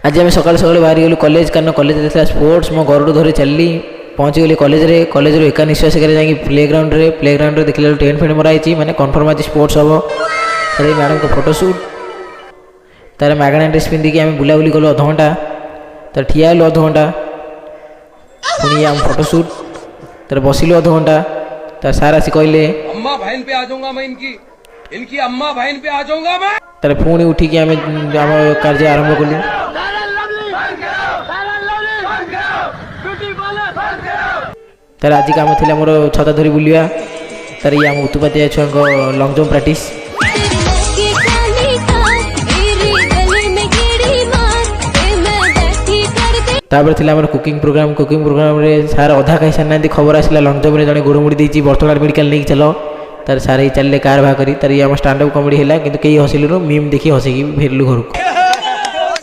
आज आम सका सका बाहरी गलु कॉलेज कारण कॉलेज स्पोर्ट्स मो घर धरी चलली पहुँची गली कॉलेज एका निश्वास जाकि प्लेग्राउंड रे देखला टेंट फेंट मराई मैंने कन्फर्म आज स्पोर्ट्स हम सर मैडम को फोटोशूट तार मागणा ड्रेस पिंधिकी आम बुलाबुली कलु अध घंटा तार ठिया हेलु अध घंटा पुणी आम फोटोशूट तार बसिलु अध घंटा तार सार आसी कहले अम्मा बहन पे आ जाऊंगा मैं इनकी अम्मा बहन पे आ जाऊंगा मैं तार पुणी उठिकी आम कार्य आरंभ कलु तार आज काम थी मोर छता धरी बुलिया तार ये आम उत्पातिया छुआ लंग जंप प्राक्ट तापर थिला हमर कुकिंग प्रोग्राम रे सार अधा खाई सारना खबर आसला लंग जंप रे जने गोड़ मुड़ी देछि बर्तमान मेडिकल नहीं चलो तार सारे चलले कार भा करी तार ये हम स्टैंड अप कॉमेडी हैला किंतु केही हसिलु मीम देखि हसिकी फेरलु घर को।